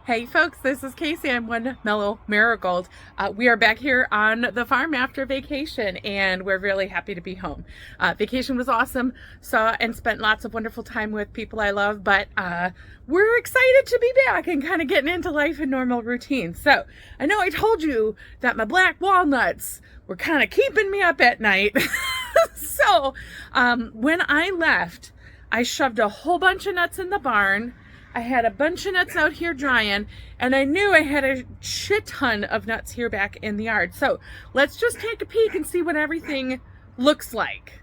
Hey folks, this is Casey. I'm One Mellow Marigold. We are back here on the farm after vacation and we're really happy to be home. Vacation was awesome. Saw and spent lots of wonderful time with people I love, but we're excited to be back and kind of getting into life and normal routine. So I know I told you that my black walnuts were kind of keeping me up at night. So when I left, I shoved a whole bunch of nuts in the barn. I had a bunch of nuts out here drying, and I knew I had a shit ton of nuts here back in the yard. So let's just take a peek and see what everything looks like.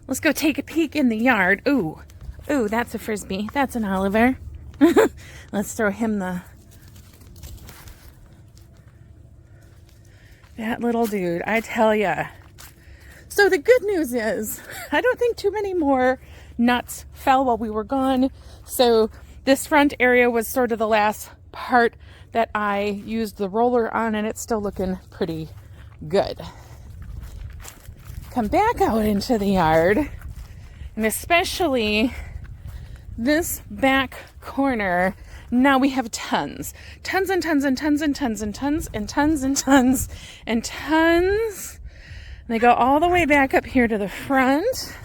Let's go take a peek in the yard. Ooh, that's a Frisbee. That's an Oliver. Let's throw him that little dude, I tell ya. So the good news is, I don't think too many more nuts fell while we were gone. So this front area was sort of the last part that I used the roller on, and it's still looking pretty good. Come back out into the yard, and especially this back corner. Now we have tons and tons and tons and tons and tons and tons and tons and tons. They go all the way back up here to the front.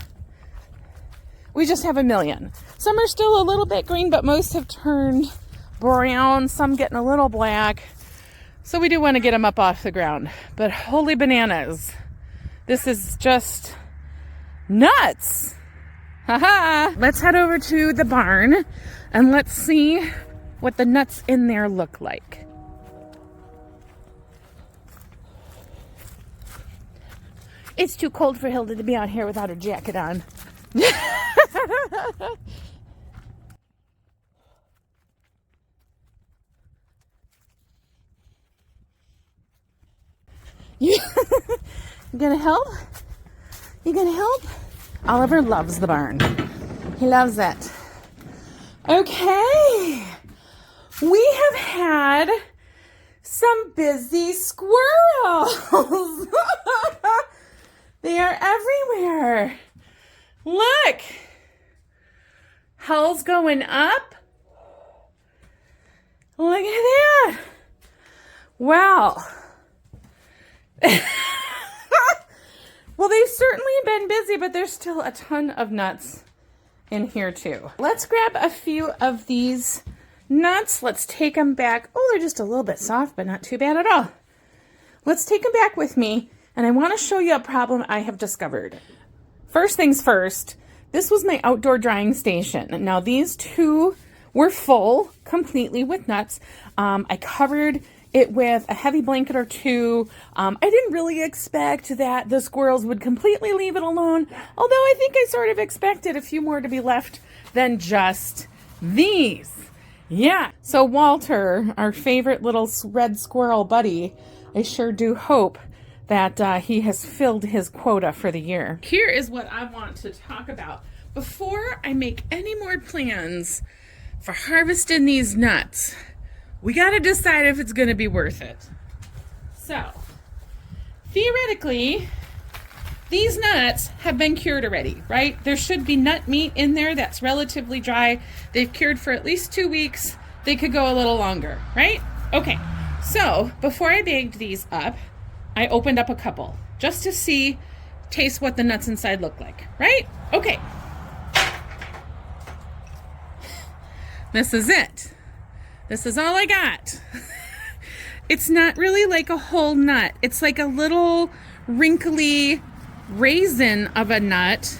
We just have a million. Some are still a little bit green, but most have turned brown, some getting a little black. So we do want to get them up off the ground. But holy bananas, this is just nuts. Haha. Let's head over to the barn and let's see what the nuts in there look like. It's too cold for Hilda to be out here without her jacket on. You gonna help? You gonna help? Oliver loves the barn. He loves it. Okay. We have had some busy squirrels. They are everywhere. Look. Hell's going up. Look at that. Wow. Well, they've certainly been busy, but there's still a ton of nuts in here too. Let's grab a few of these nuts. Let's take them back. Oh, they're just a little bit soft, but not too bad at all. Let's take them back with me, and I want to show you a problem I have discovered. First things first, this was my outdoor drying station. Now these two were full completely with nuts. I covered it with a heavy blanket or two. I didn't really expect that the squirrels would completely leave it alone, although I think I sort of expected a few more to be left than just these. Yeah, so Walter, our favorite little red squirrel buddy, I sure do hope that he has filled his quota for the year. Here is what I want to talk about. Before I make any more plans for harvesting these nuts, we got to decide if it's going to be worth it. So, theoretically, these nuts have been cured already, right? There should be nut meat in there that's relatively dry. They've cured for at least 2 weeks. They could go a little longer, right? Okay, so before I bagged these up, I opened up a couple just to taste what the nuts inside look like, right? Okay. This is it. This is all I got. It's not really like a whole nut. It's like a little wrinkly raisin of a nut.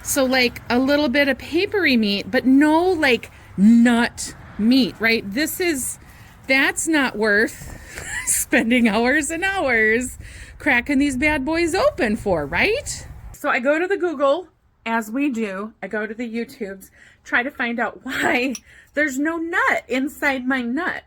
So like a little bit of papery meat, but no like nut meat, right? That's not worth spending hours and hours cracking these bad boys open for, right? So I go to the Google, as we do. I go to the YouTubes, try to find out why there's no nut inside my nut.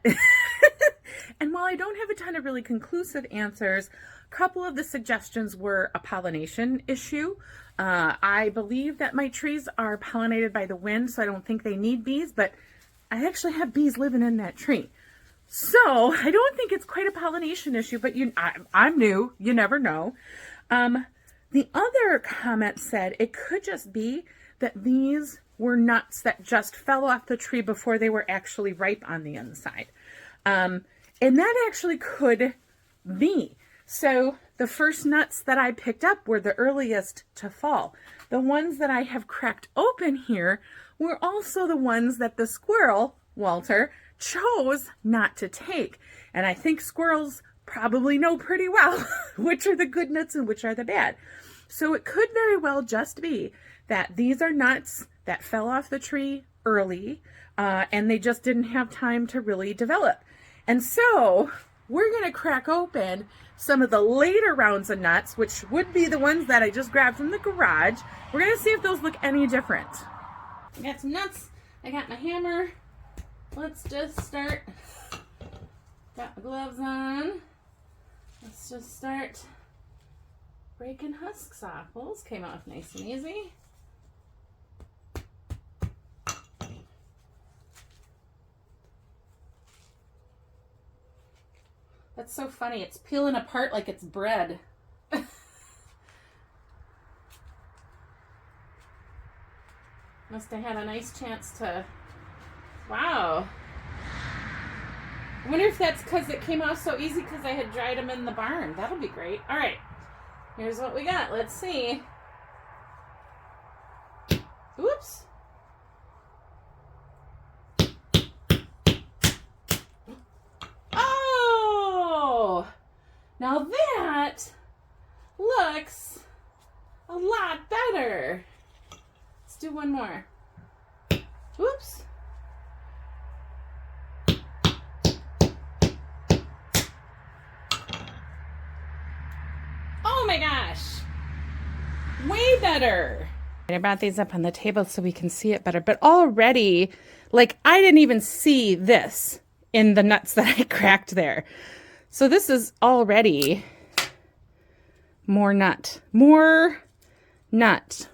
And while I don't have a ton of really conclusive answers, a couple of the suggestions were a pollination issue. I believe that my trees are pollinated by the wind, so I don't think they need bees, but I actually have bees living in that tree. So I don't think it's quite a pollination issue, but I'm new. You never know. The other comment said it could just be that these were nuts that just fell off the tree before they were actually ripe on the inside. And that actually could be. So the first nuts that I picked up were the earliest to fall. The ones that I have cracked open here were also the ones that the squirrel, Walter, chose not to take. And I think squirrels probably know pretty well which are the good nuts and which are the bad. So it could very well just be that these are nuts that fell off the tree early, and they just didn't have time to really develop. And so we're going to crack open some of the later rounds of nuts, which would be the ones that I just grabbed from the garage. We're going to see if those look any different. I got some nuts. I got my hammer. Let's just start. Got my gloves on. Let's just start breaking husks off. Well, those came off nice and easy. That's so funny. It's peeling apart like it's bread. Must have had a nice chance to... Wow. I wonder if that's because it came off so easy because I had dried them in the barn. That'll be great. All right. Here's what we got. Let's see. Oops. Oh! Now that looks a lot better. Let's do one more. Oops. Oh my gosh. Way better. I brought these up on the table so we can see it better, but already, like, I didn't even see this in the nuts that I cracked there. So this is already more nut. More nut.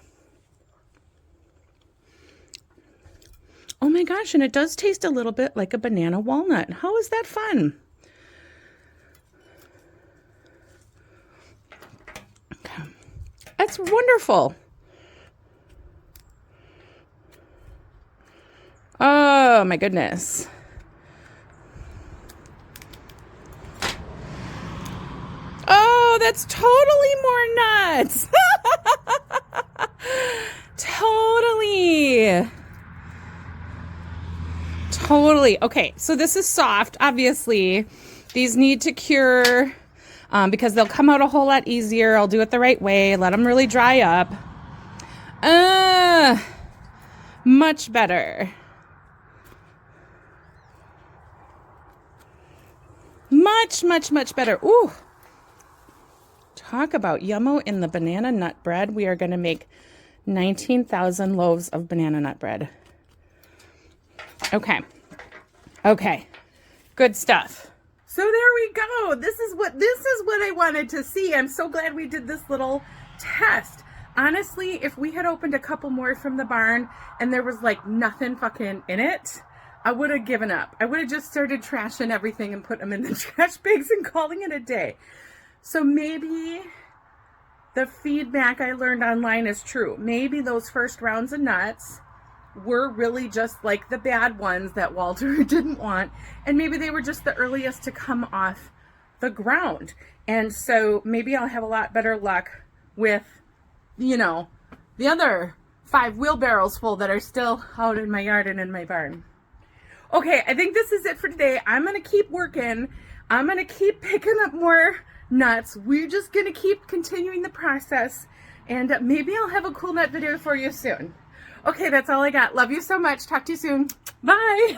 Oh my gosh, and it does taste a little bit like a banana walnut. How is that fun? Okay. That's wonderful. Oh my goodness. Oh, that's totally more nuts. Totally. Totally. Okay, so this is soft. Obviously, these need to cure because they'll come out a whole lot easier. I'll do it the right way. Let them really dry up. Much better. Much, much, much better. Ooh. Talk about yummo in the banana nut bread. We are going to make 19,000 loaves of banana nut bread. Okay. Okay. Good stuff. So there we go. This is what I wanted to see. I'm so glad we did this little test. Honestly, if we had opened a couple more from the barn and there was like nothing fucking in it, I would have given up. I would have just started trashing everything and put them in the trash bags and calling it a day. So maybe the feedback I learned online is true. Maybe those first rounds of nuts were really just like the bad ones that Walter didn't want. And maybe they were just the earliest to come off the ground. And so maybe I'll have a lot better luck with, you know, the other 5 wheelbarrows full that are still out in my yard and in my barn. Okay, I think this is it for today. I'm going to keep working. I'm going to keep picking up more nuts. We're just going to keep continuing the process. And maybe I'll have a cool nut video for you soon. Okay, that's all I got. Love you so much. Talk to you soon. Bye.